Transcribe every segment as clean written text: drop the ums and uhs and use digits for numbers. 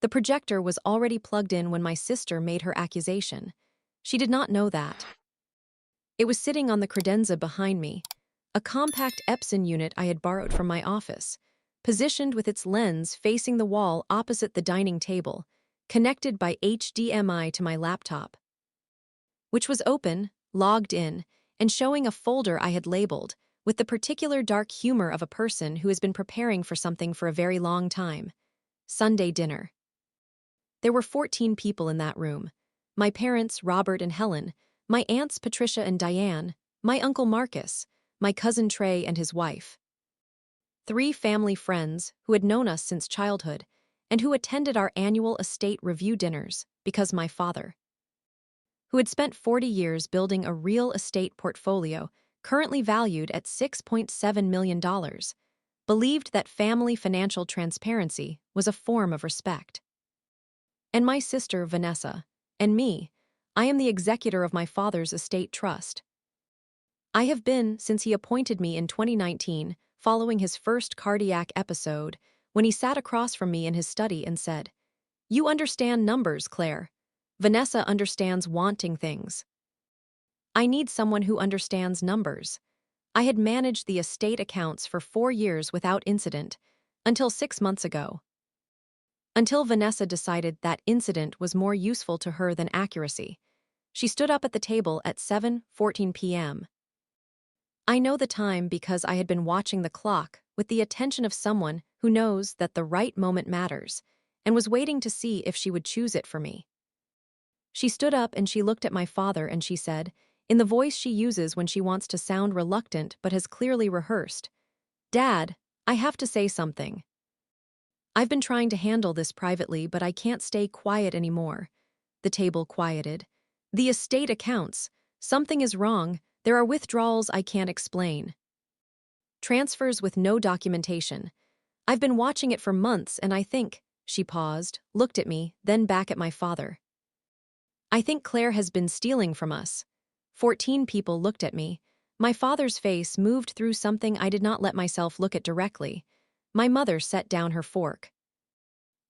The projector was already plugged in when my sister made her accusation. She did not know that. It was sitting on the credenza behind me, a compact Epson unit I had borrowed from my office, positioned with its lens facing the wall opposite the dining table, connected by HDMI to my laptop, which was open, logged in, and showing a folder I had labeled, with the particular dark humor of a person who has been preparing for something for a very long time. Sunday dinner. There were 14 people in that room. My parents, Robert and Helen, my aunts Patricia and Diane, my uncle Marcus, my cousin Trey and his wife. 3 family friends who had known us since childhood and who attended our annual estate review dinners because my father, who had spent 40 years building a real estate portfolio currently valued at $6.7 million, believed that family financial transparency was a form of respect. And my sister, Vanessa, and me, I am the executor of my father's estate trust. I have been since he appointed me in 2019, following his first cardiac episode, when he sat across from me in his study and said, "You understand numbers, Claire. Vanessa understands wanting things. I need someone who understands numbers." I had managed the estate accounts for 4 years without incident, until 6 months ago. Until Vanessa decided that incident was more useful to her than accuracy. She stood up at the table at 7:14 p.m. I know the time because I had been watching the clock with the attention of someone who knows that the right moment matters, and was waiting to see if she would choose it for me. She stood up and she looked at my father and she said, in the voice she uses when she wants to sound reluctant but has clearly rehearsed, "Dad, I have to say something. I've been trying to handle this privately, but I can't stay quiet anymore." The table quieted. "The estate accounts. Something is wrong. There are withdrawals I can't explain. Transfers with no documentation. I've been watching it for months and I think," she paused, looked at me, then back at my father. "I think Claire has been stealing from us." 14 people looked at me. My father's face moved through something I did not let myself look at directly. My mother set down her fork.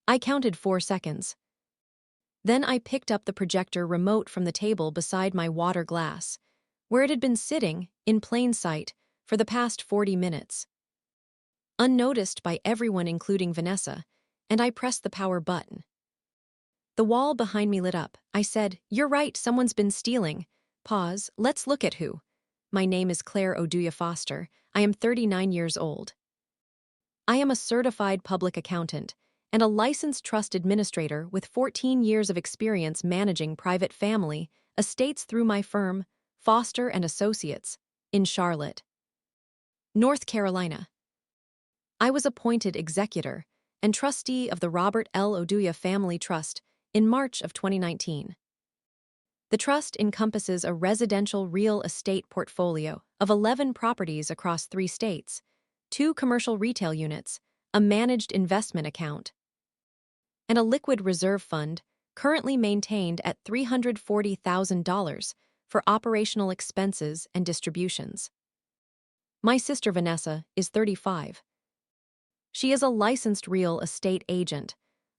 I counted 4 seconds. Then I picked up the projector remote from the table beside my water glass, where it had been sitting, in plain sight, for the past 40 minutes. Unnoticed by everyone including Vanessa, and I pressed the power button. The wall behind me lit up. I said, "You're right, someone's been stealing." Pause, "Let's look at who." My name is Claire Oduya Foster. I am 39 years old. I am a certified public accountant and a licensed trust administrator with 14 years of experience managing private family estates through my firm, Foster and Associates, in Charlotte, North Carolina. I was appointed executor and trustee of the Robert L. Oduya Family Trust in March of 2019. The trust encompasses a residential real estate portfolio of 11 properties across 3 states, 2 commercial retail units, a managed investment account, and a liquid reserve fund currently maintained at $340,000 for operational expenses and distributions. My sister Vanessa is 35. She is a licensed real estate agent,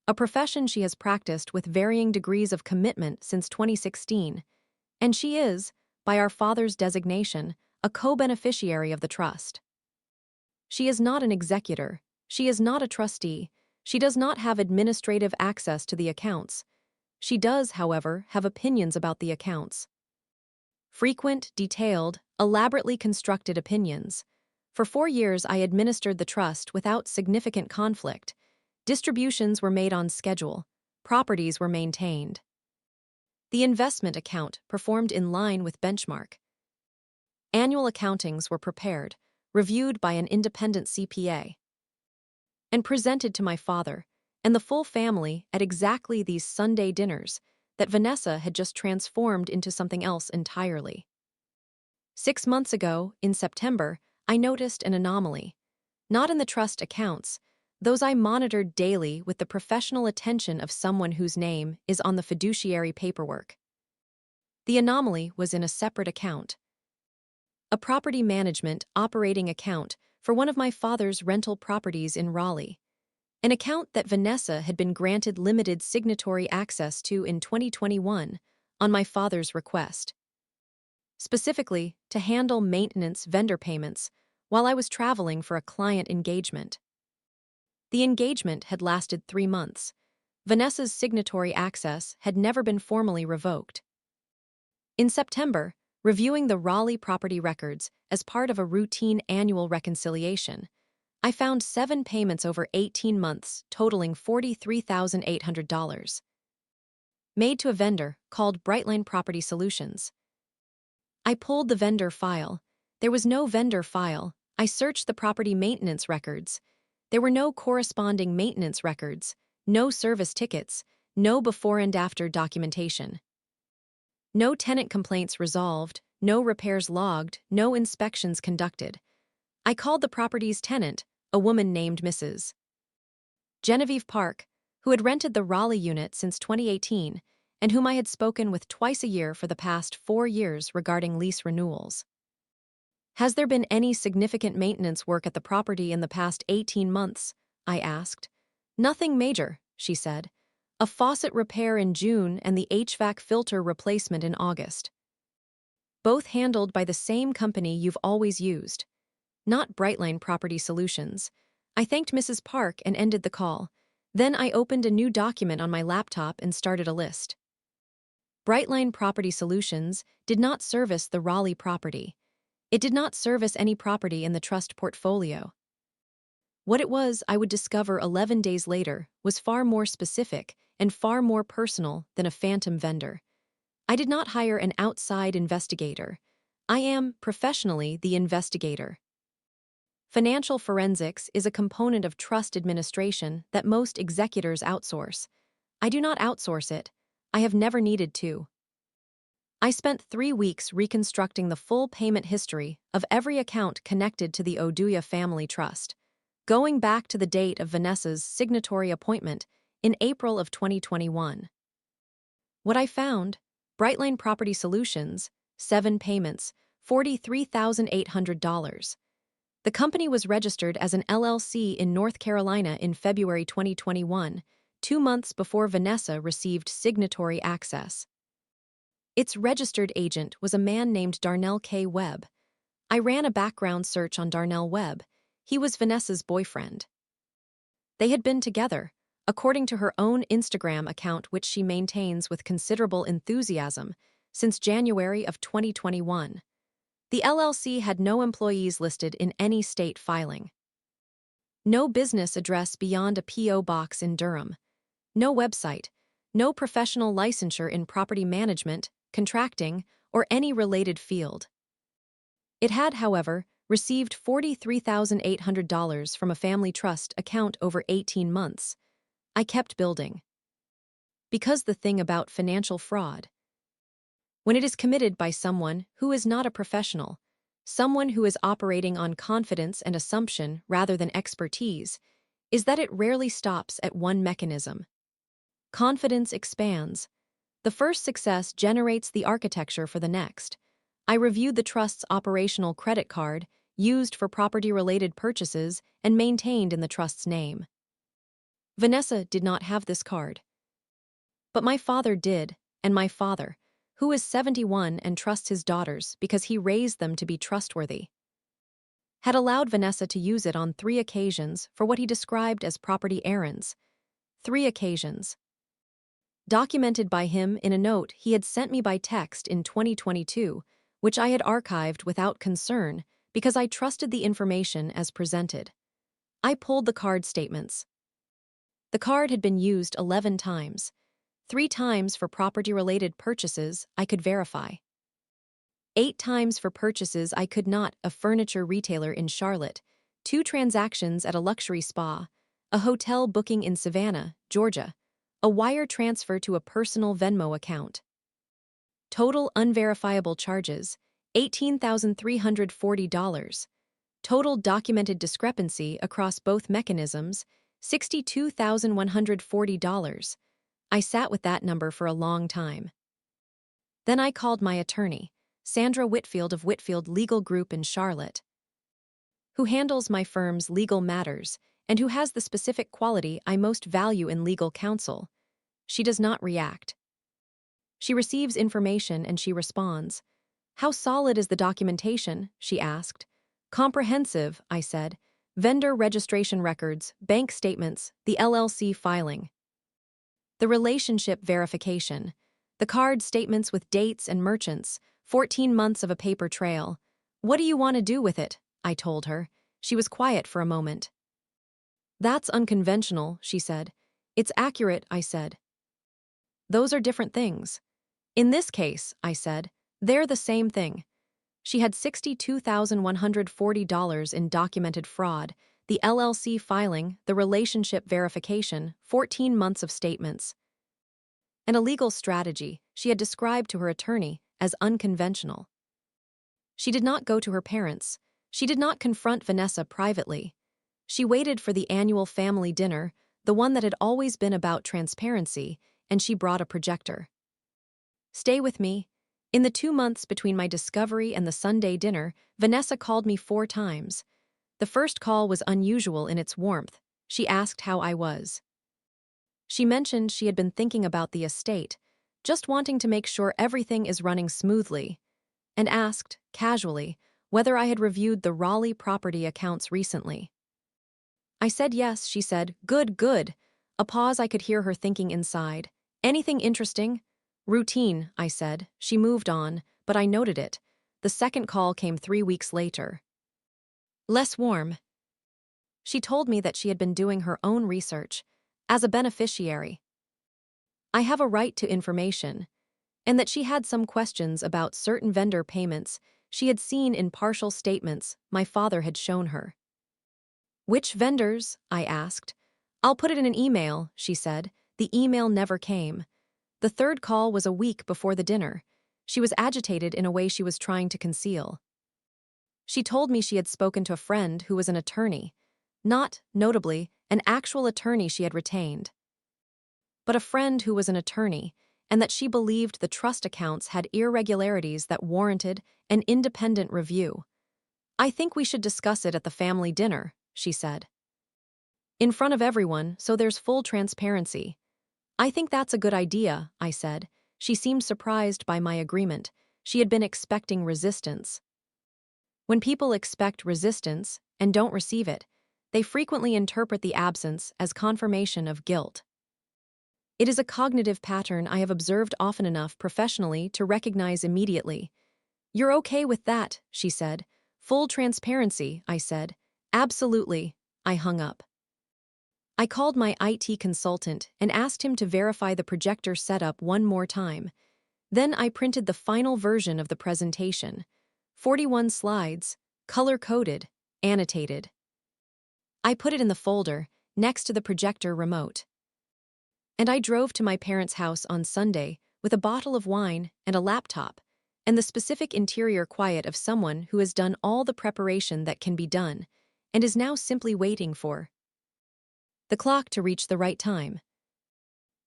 a profession she has practiced with varying degrees of commitment since 2016, and she is, by our father's designation, a co-beneficiary of the trust. She is not an executor, she is not a trustee, she does not have administrative access to the accounts. She does, however, have opinions about the accounts. Frequent, detailed, elaborately constructed opinions. For 4 years I administered the trust without significant conflict. Distributions were made on schedule. Properties were maintained. The investment account performed in line with benchmark. Annual accountings were prepared, reviewed by an independent CPA, and presented to my father and the full family at exactly these Sunday dinners that Vanessa had just transformed into something else entirely. 6 months ago, in September, I noticed an anomaly. Not in the trust accounts, those I monitored daily with the professional attention of someone whose name is on the fiduciary paperwork. The anomaly was in a separate account. A property management operating account for one of my father's rental properties in Raleigh. an account that Vanessa had been granted limited signatory access to in 2021 on my father's request, specifically to handle maintenance vendor payments while I was traveling for a client engagement. The engagement had lasted 3 months. Vanessa's signatory access had never been formally revoked. In September, reviewing the Raleigh property records as part of a routine annual reconciliation, I found 7 payments over 18 months totaling $43,800, made to a vendor called Brightline Property Solutions. I pulled the vendor file. There was no vendor file. I searched the property maintenance records. There were no corresponding maintenance records, no service tickets, no before and after documentation. No tenant complaints resolved, no repairs logged, no inspections conducted. I called the property's tenant, a woman named Mrs. Genevieve Park, who had rented the Raleigh unit since 2018 and whom I had spoken with twice a year for the past 4 years regarding lease renewals. "Has there been any significant maintenance work at the property in the past 18 months?" I asked. "Nothing major," she said. "A faucet repair in June and the HVAC filter replacement in August. Both handled by the same company you've always used. Not Brightline Property Solutions." I thanked Mrs. Park and ended the call. Then I opened a new document on my laptop and started a list. Brightline Property Solutions did not service the Raleigh property. It did not service any property in the trust portfolio. What it was, I would discover 11 days later, was far more specific and far more personal than a phantom vendor. I did not hire an outside investigator. I am, professionally, the investigator. Financial forensics is a component of trust administration that most executors outsource. I do not outsource it. I have never needed to. I spent 3 weeks reconstructing the full payment history of every account connected to the Oduya Family Trust, going back to the date of Vanessa's signatory appointment in April of 2021. What I found: Brightline Property Solutions, 7 payments, $43,800. The company was registered as an LLC in North Carolina in February 2021, 2 months before Vanessa received signatory access. Its registered agent was a man named Darnell K. Webb. I ran a background search on Darnell Webb. He was Vanessa's boyfriend. They had been together, according to her own Instagram account, which she maintains with considerable enthusiasm, since January of 2021. The LLC had no employees listed in any state filing. No business address beyond a P.O. box in Durham. No website. No professional licensure in property management, contracting, or any related field. It had, however, received $43,800 from a family trust account over 18 months. I kept building. Because the thing about financial fraud, when it is committed by someone who is not a professional, someone who is operating on confidence and assumption rather than expertise, is that it rarely stops at one mechanism. Confidence expands. The first success generates the architecture for the next. I reviewed the trust's operational credit card, used for property-related purchases and maintained in the trust's name. Vanessa did not have this card. But my father did, and my father, who is 71 and trusts his daughters because he raised them to be trustworthy, had allowed Vanessa to use it on 3 occasions for what he described as property errands. 3 occasions. Documented by him in a note he had sent me by text in 2022, which I had archived without concern because I trusted the information as presented. I pulled the card statements. The card had been used 11 times. 3 times for property-related purchases I could verify. 8 times for purchases I could not: a furniture retailer in Charlotte, 2 transactions at a luxury spa, a hotel booking in Savannah, Georgia, a wire transfer to a personal Venmo account. Total unverifiable charges, $18,340. Total documented discrepancy across both mechanisms, $62,140. I sat with that number for a long time. Then I called my attorney, Sandra Whitfield of Whitfield Legal Group in Charlotte, who handles my firm's legal matters and who has the specific quality I most value in legal counsel. She does not react. She receives information and she responds. How solid is the documentation? She asked. Comprehensive, I said. Vendor registration records, bank statements, the LLC filing. The relationship verification. The card statements with dates and merchants, 14 months of a paper trail. What do you want to do with it? I told her. She was quiet for a moment. That's unconventional, she said. It's accurate, I said. Those are different things. In this case, I said, they're the same thing. She had $62,140 in documented fraud, the LLC filing, the relationship verification, 14 months of statements. And a legal strategy she had described to her attorney as unconventional. She did not go to her parents. She did not confront Vanessa privately. She waited for the annual family dinner, the one that had always been about transparency, and she brought a projector. Stay with me. In the 2 months between my discovery and the Sunday dinner, Vanessa called me 4 times. The first call was unusual in its warmth. She asked how I was. She mentioned she had been thinking about the estate, just wanting to make sure everything is running smoothly, and asked, casually, whether I had reviewed the Raleigh property accounts recently. I said yes, she said, good, good. A pause I could hear her thinking inside. Anything interesting? Routine, I said. She moved on, but I noted it. The second call came 3 weeks later. Less warm. She told me that she had been doing her own research, as a beneficiary. I have a right to information, and that she had some questions about certain vendor payments she had seen in partial statements my father had shown her. Which vendors? I asked. I'll put it in an email, she said. The email never came. The third call was a week before the dinner. She was agitated in a way she was trying to conceal. She told me she had spoken to a friend who was an attorney. Not, notably, an actual attorney she had retained, but a friend who was an attorney, and that she believed the trust accounts had irregularities that warranted an independent review. I think we should discuss it at the family dinner, she said. In front of everyone, so there's full transparency. I think that's a good idea, I said. She seemed surprised by my agreement. She had been expecting resistance. When people expect resistance and don't receive it, they frequently interpret the absence as confirmation of guilt. It is a cognitive pattern I have observed often enough professionally to recognize immediately. You're okay with that, she said. Full transparency, I said. Absolutely. I hung up. I called my IT consultant and asked him to verify the projector setup one more time. Then I printed the final version of the presentation. 41 slides, color-coded, annotated. I put it in the folder, next to the projector remote. And I drove to my parents' house on Sunday with a bottle of wine and a laptop, and the specific interior quiet of someone who has done all the preparation that can be done, and is now simply waiting for the clock to reach the right time.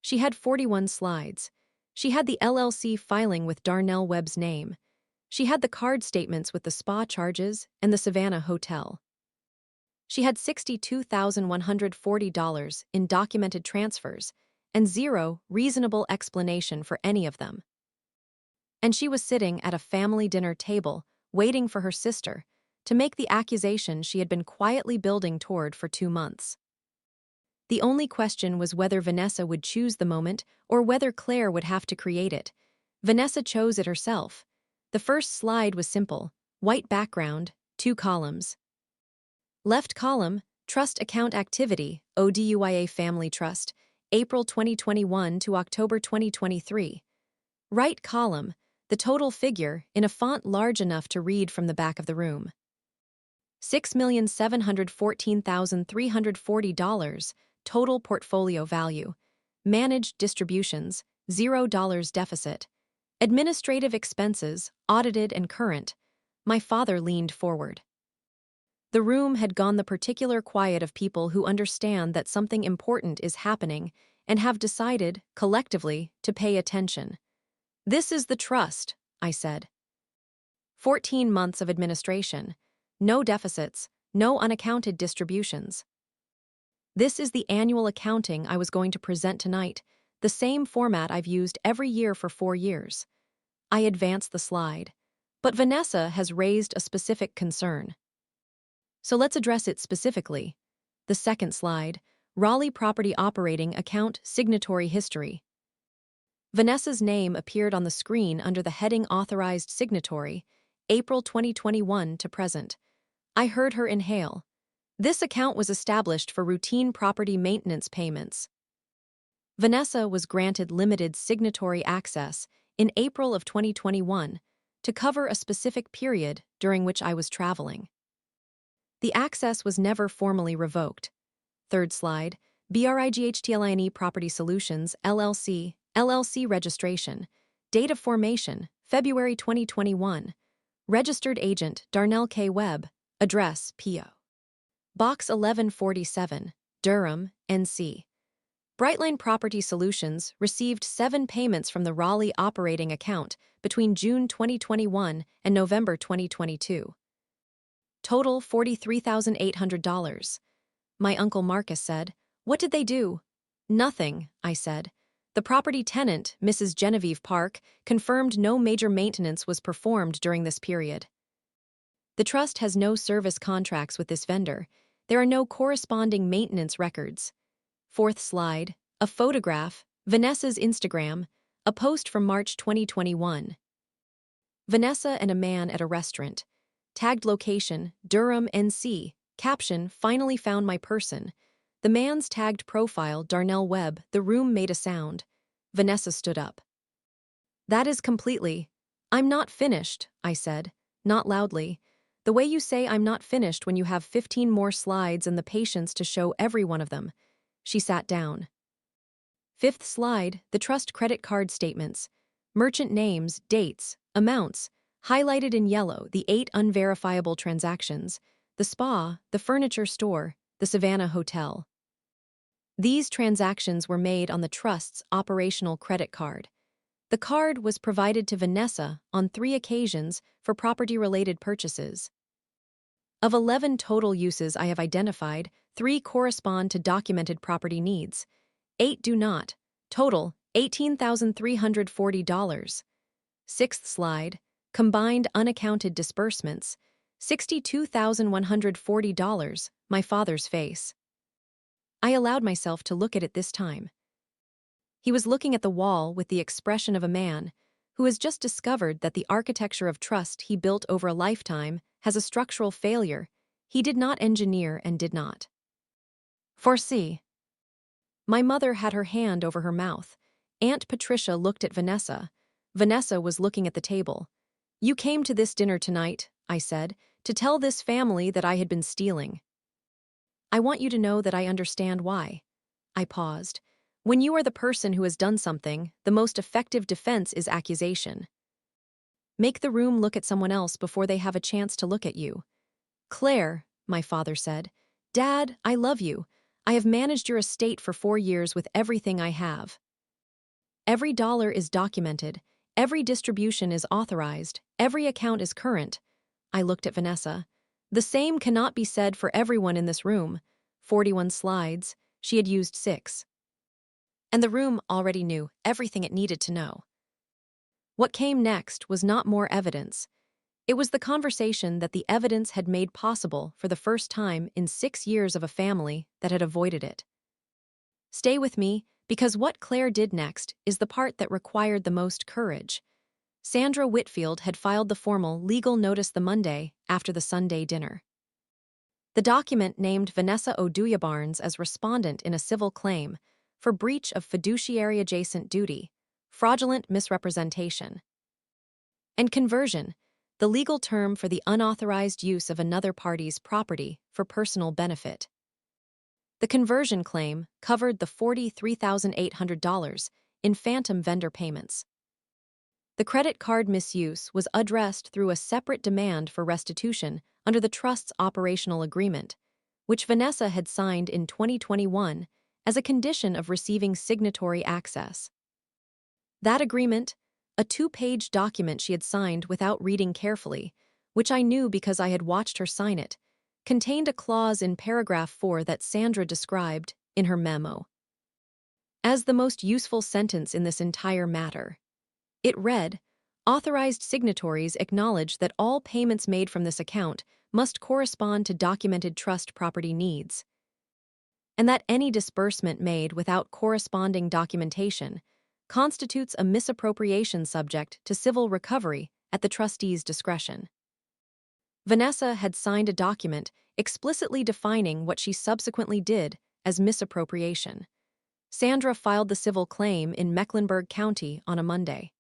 She had 41 slides. She had the LLC filing with Darnell Webb's name. She had the card statements with the spa charges and the Savannah Hotel. She had $62,140 in documented transfers and zero reasonable explanation for any of them. And she was sitting at a family dinner table, waiting for her sister to make the accusation she had been quietly building toward for 2 months. The only question was whether Vanessa would choose the moment or whether Claire would have to create it. Vanessa chose it herself. The first slide was simple, white background, 2 columns. Left column, Trust Account Activity, ODUIA Family Trust, April 2021 to October 2023. Right column, the total figure in a font large enough to read from the back of the room. $6,714,340 total portfolio value. Managed distributions, $0 deficit. Administrative expenses, audited and current. My father leaned forward. The room had gone the particular quiet of people who understand that something important is happening and have decided, collectively, to pay attention. This is the trust, I said. 14 months of administration. No deficits, no unaccounted distributions. This is the annual accounting I was going to present tonight, the same format I've used every year for 4 years. I advance the slide. But Vanessa has raised a specific concern. So let's address it specifically. The second slide, Raleigh Property Operating Account Signatory History. Vanessa's name appeared on the screen under the heading Authorized Signatory, April 2021 to present. I heard her inhale. This account was established for routine property maintenance payments. Vanessa was granted limited signatory access in April of 2021 to cover a specific period during which I was traveling. The access was never formally revoked. Third slide, BRIGHTLINE Property Solutions, LLC registration. Date of formation, February 2021. Registered agent, Darnell K. Webb. Address, P.O. Box 1147, Durham, NC. Brightline Property Solutions received 7 payments from the Raleigh operating account between June 2021 and November 2022. Total $43,800. My Uncle Marcus said, "What did they do?" "Nothing," I said. The property tenant, Mrs. Genevieve Park, confirmed no major maintenance was performed during this period. The trust has no service contracts with this vendor. There are no corresponding maintenance records. Fourth slide, a photograph, Vanessa's Instagram, a post from March 2021. Vanessa and a man at a restaurant. Tagged location, Durham, NC. Caption, finally found my person. The man's tagged profile, Darnell Webb. The room made a sound. Vanessa stood up. "That is completely. I'm not finished," I said, not loudly. The way you say I'm not finished when you have 15 more slides and the patience to show every one of them. She sat down. Fifth slide, the trust credit card statements. Merchant names, dates, amounts, highlighted in yellow, the 8 unverifiable transactions, the spa, the furniture store, the Savannah Hotel. These transactions were made on the trust's operational credit card. The card was provided to Vanessa on 3 occasions for property-related purchases. Of 11 total uses I have identified, 3 correspond to documented property needs. 8 do not. Total, $18,340. Sixth slide, combined unaccounted disbursements, $62,140, my father's face. I allowed myself to look at it this time. He was looking at the wall with the expression of a man who has just discovered that the architecture of trust he built over a lifetime has a structural failure he did not engineer and did not foresee. My mother had her hand over her mouth. Aunt Patricia looked at Vanessa. Vanessa was looking at the table. "You came to this dinner tonight," I said, "to tell this family that I had been stealing. I want you to know that I understand why." I paused. When you are the person who has done something, the most effective defense is accusation. Make the room look at someone else before they have a chance to look at you. "Claire," my father said, "Dad, I love you. I have managed your estate for 4 years with everything I have. Every dollar is documented, every distribution is authorized, every account is current." I looked at Vanessa. The same cannot be said for everyone in this room. 41 slides, she had used 6. And the room already knew everything it needed to know. What came next was not more evidence. It was the conversation that the evidence had made possible for the first time in 6 years of a family that had avoided it. Stay with me, because what Claire did next is the part that required the most courage. Sandra Whitfield had filed the formal legal notice the Monday after the Sunday dinner. The document named Vanessa Oduya Barnes as respondent in a civil claim for breach of fiduciary adjacent duty, fraudulent misrepresentation, and conversion, the legal term for the unauthorized use of another party's property for personal benefit. The conversion claim covered the $43,800 in phantom vendor payments. The credit card misuse was addressed through a separate demand for restitution under the trust's operational agreement, which Vanessa had signed in 2021 as a condition of receiving signatory access. That agreement, a 2-page document she had signed without reading carefully, which I knew because I had watched her sign it, contained a clause in paragraph 4 that Sandra described, in her memo, as the most useful sentence in this entire matter. It read, "Authorized signatories acknowledge that all payments made from this account must correspond to documented trust property needs, and that any disbursement made without corresponding documentation constitutes a misappropriation subject to civil recovery at the trustee's discretion." Vanessa had signed a document explicitly defining what she subsequently did as misappropriation. Sandra filed the civil claim in Mecklenburg County on a Monday.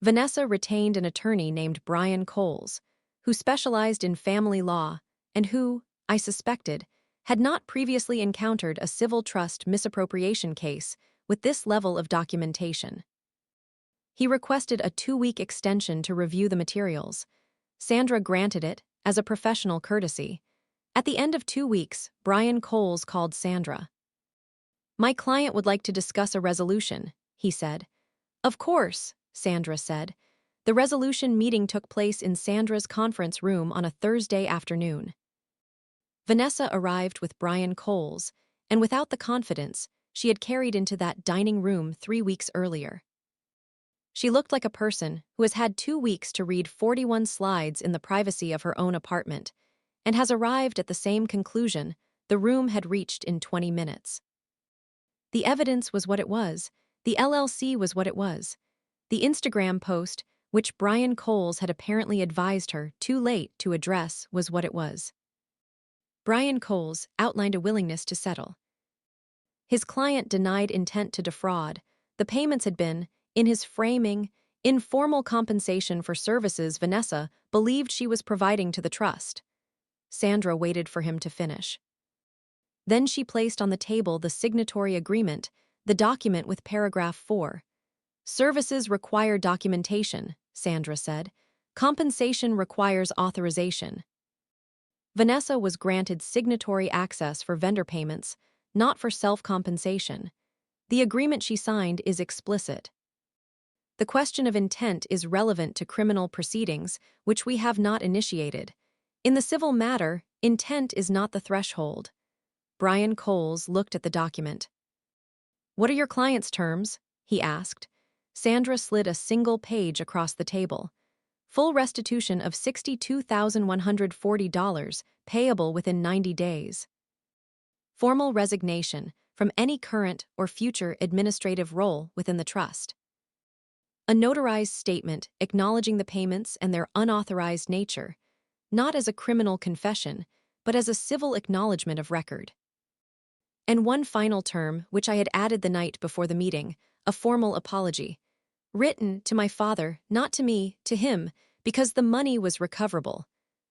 Vanessa retained an attorney named Brian Coles, who specialized in family law and who, I suspected, had not previously encountered a civil trust misappropriation case with this level of documentation. He requested a 2-week extension to review the materials. Sandra granted it as a professional courtesy. At the end of 2 weeks, Brian Coles called Sandra. "My client would like to discuss a resolution," he said. "Of course," Sandra said. The resolution meeting took place in Sandra's conference room on a Thursday afternoon. Vanessa arrived with Brian Coles, and without the confidence she had carried into that dining room 3 weeks earlier. She looked like a person who has had 2 weeks to read 41 slides in the privacy of her own apartment, and has arrived at the same conclusion the room had reached in 20 minutes. The evidence was what it was. The LLC was what it was. The Instagram post, which Brian Coles had apparently advised her too late to address, was what it was. Brian Coles outlined a willingness to settle. His client denied intent to defraud. The payments had been, in his framing, informal compensation for services Vanessa believed she was providing to the trust. Sandra waited for him to finish. Then she placed on the table the signatory agreement, the document with paragraph 4. "Services require documentation," Sandra said. "Compensation requires authorization." Vanessa was granted signatory access for vendor payments, not for self-compensation. The agreement she signed is explicit. The question of intent is relevant to criminal proceedings, which we have not initiated. In the civil matter, intent is not the threshold. Brian Coles looked at the document. "What are your client's terms?" he asked. Sandra slid a single page across the table. "Full restitution of $62,140, payable within 90 days. Formal resignation from any current or future administrative role within the trust. A notarized statement acknowledging the payments and their unauthorized nature, not as a criminal confession, but as a civil acknowledgement of record. And one final term, which I had added the night before the meeting, a formal apology. Written to my father, not to me, to him, because the money was recoverable.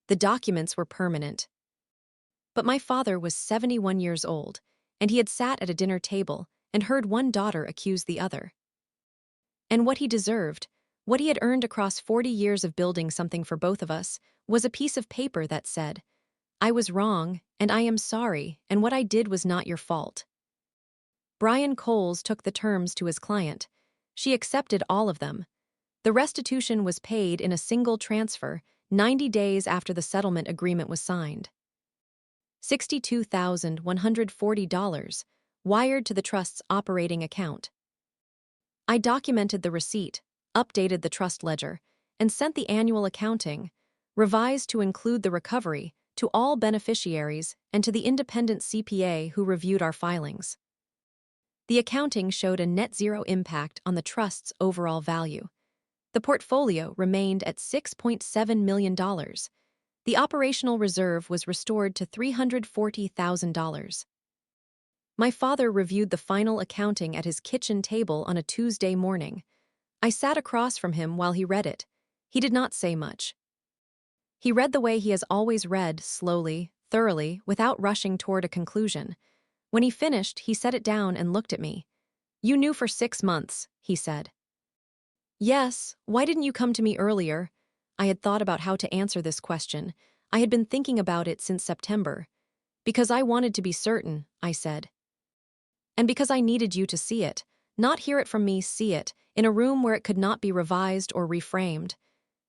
The documents were permanent. But my father was 71 years old, and he had sat at a dinner table and heard one daughter accuse the other. And what he deserved, what he had earned across 40 years of building something for both of us, was a piece of paper that said, 'I was wrong, and I am sorry, and what I did was not your fault.' Brian Coles took the terms to his client. She accepted all of them. The restitution was paid in a single transfer 90 days after the settlement agreement was signed. $62,140, wired to the trust's operating account. I documented the receipt, updated the trust ledger, and sent the annual accounting, revised to include the recovery, to all beneficiaries and to the independent CPA who reviewed our filings. The accounting showed a net zero impact on the trust's overall value. The portfolio remained at $6.7 million. The operational reserve was restored to $340,000. My father reviewed the final accounting at his kitchen table on a Tuesday morning. I sat across from him while he read it. He did not say much. He read the way he has always read, slowly, thoroughly, without rushing toward a conclusion. When he finished, he set it down and looked at me. "You knew for 6 months," he said. "Yes, why didn't you come to me earlier?" I had thought about how to answer this question. I had been thinking about it since September. "Because I wanted to be certain," I said. "And because I needed you to see it, not hear it from me, see it, in a room where it could not be revised or reframed."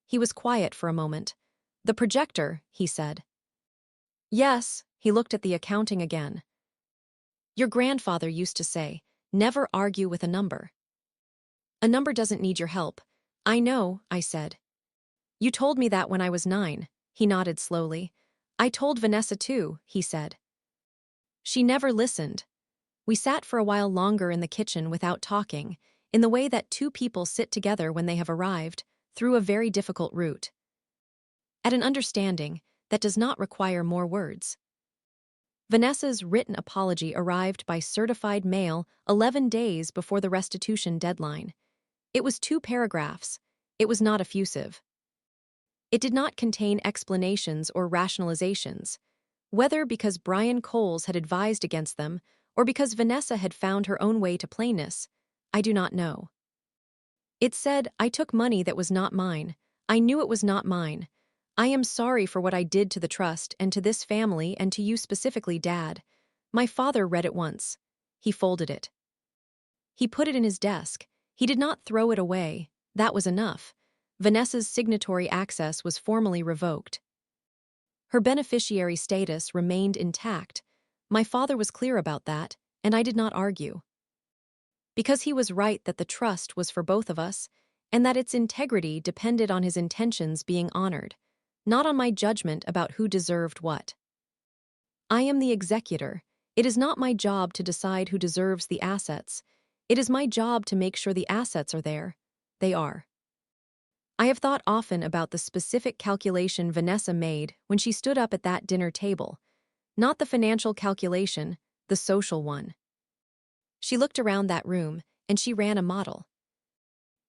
He was quiet for a moment. "The projector," he said. Yes, he looked at the accounting again. Your grandfather used to say, never argue with a number. A number doesn't need your help. I know, I said. You told me that when I was 9, he nodded slowly. I told Vanessa too, he said. She never listened. We sat for a while longer in the kitchen without talking, in the way that two people sit together when they have arrived, through a very difficult route. At an understanding that does not require more words. Vanessa's written apology arrived by certified mail 11 days before the restitution deadline. It was 2 paragraphs. It was not effusive. It did not contain explanations or rationalizations, whether because Brian Coles had advised against them or because Vanessa had found her own way to plainness, I do not know. It said, I took money that was not mine. I knew it was not mine. I am sorry for what I did to the trust and to this family and to you specifically, Dad. My father read it once. He folded it. He put it in his desk. He did not throw it away. That was enough. Vanessa's signatory access was formally revoked. Her beneficiary status remained intact. My father was clear about that, and I did not argue. Because he was right that the trust was for both of us, and that its integrity depended on his intentions being honored, not on my judgment about who deserved what. I am the executor. It is not my job to decide who deserves the assets. It is my job to make sure the assets are there. They are. I have thought often about the specific calculation Vanessa made when she stood up at that dinner table, not the financial calculation, the social one. She looked around that room, and she ran a model.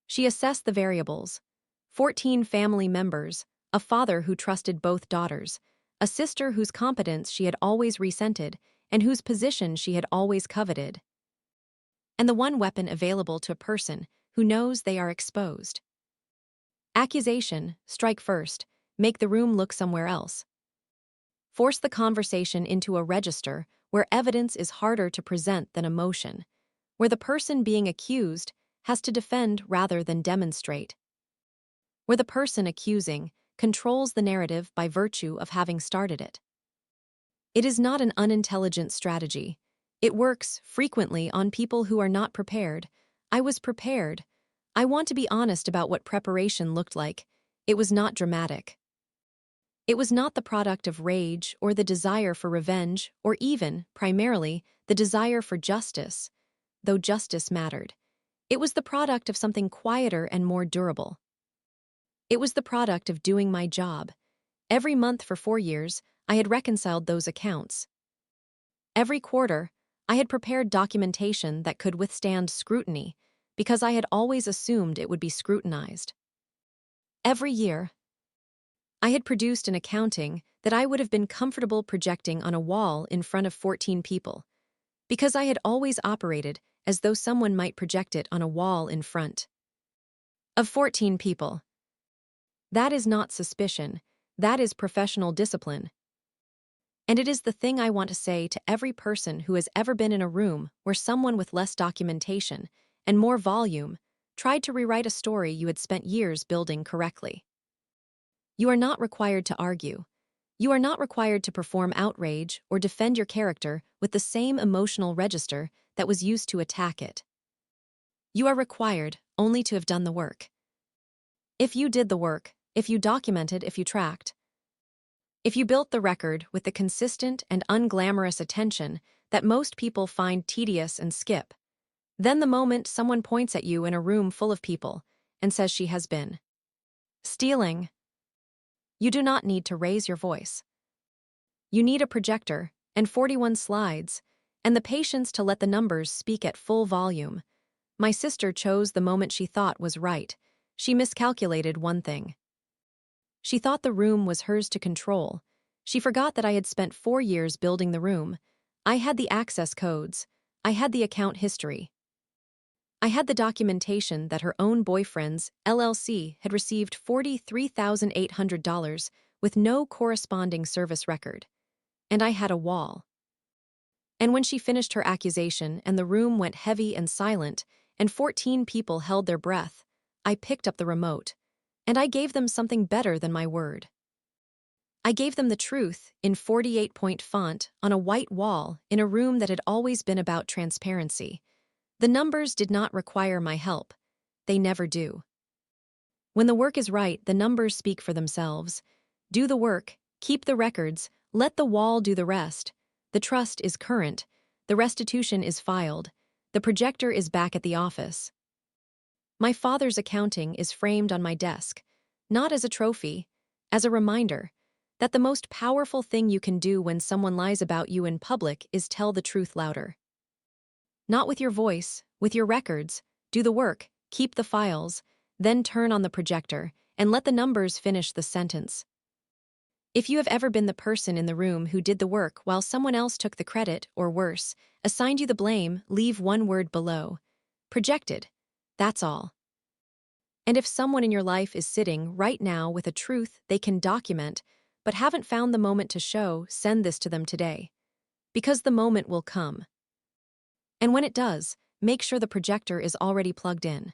She assessed the variables. 14 family members, a father who trusted both daughters, a sister whose competence she had always resented and whose position she had always coveted, and the one weapon available to a person who knows they are exposed. Accusation, strike first, make the room look somewhere else. Force the conversation into a register where evidence is harder to present than emotion, where the person being accused has to defend rather than demonstrate, where the person accusing controls the narrative by virtue of having started it. It is not an unintelligent strategy. It works frequently on people who are not prepared. I was prepared. I want to be honest about what preparation looked like. It was not dramatic. It was not the product of rage or the desire for revenge or even, primarily, the desire for justice, though justice mattered. It was the product of something quieter and more durable. It was the product of doing my job. Every month for 4 years, I had reconciled those accounts. Every quarter, I had prepared documentation that could withstand scrutiny, because I had always assumed it would be scrutinized. Every year, I had produced an accounting that I would have been comfortable projecting on a wall in front of 14 people, because I had always operated as though someone might project it on a wall in front of 14 people. That is not suspicion, that is professional discipline. And it is the thing I want to say to every person who has ever been in a room where someone with less documentation and more volume tried to rewrite a story you had spent years building correctly. You are not required to argue. You are not required to perform outrage or defend your character with the same emotional register that was used to attack it. You are required only to have done the work. If you did the work, if you documented, if you tracked, if you built the record with the consistent and unglamorous attention that most people find tedious and skip, then the moment someone points at you in a room full of people and says she has been stealing, you do not need to raise your voice. You need a projector and 41 slides and the patience to let the numbers speak at full volume. My sister chose the moment she thought was right. She miscalculated one thing. She thought the room was hers to control. She forgot that I had spent 4 years building the room. I had the access codes. I had the account history. I had the documentation that her own boyfriend's LLC had received $43,800 with no corresponding service record. And I had a wall. And when she finished her accusation and the room went heavy and silent and 14 people held their breath, I picked up the remote. And I gave them something better than my word. I gave them the truth in 48-point font on a white wall in a room that had always been about transparency. The numbers did not require my help. They never do. When the work is right, the numbers speak for themselves. Do the work, keep the records, let the wall do the rest. The trust is current. The restitution is filed. The projector is back at the office. My father's accounting is framed on my desk, not as a trophy, as a reminder that the most powerful thing you can do when someone lies about you in public is tell the truth louder. Not with your voice, with your records. Do the work, keep the files, then turn on the projector and let the numbers finish the sentence. If you have ever been the person in the room who did the work while someone else took the credit, or worse, assigned you the blame, leave one word below. Projected. That's all. And if someone in your life is sitting right now with a truth they can document, but haven't found the moment to show, send this to them today. Because the moment will come. And when it does, make sure the projector is already plugged in.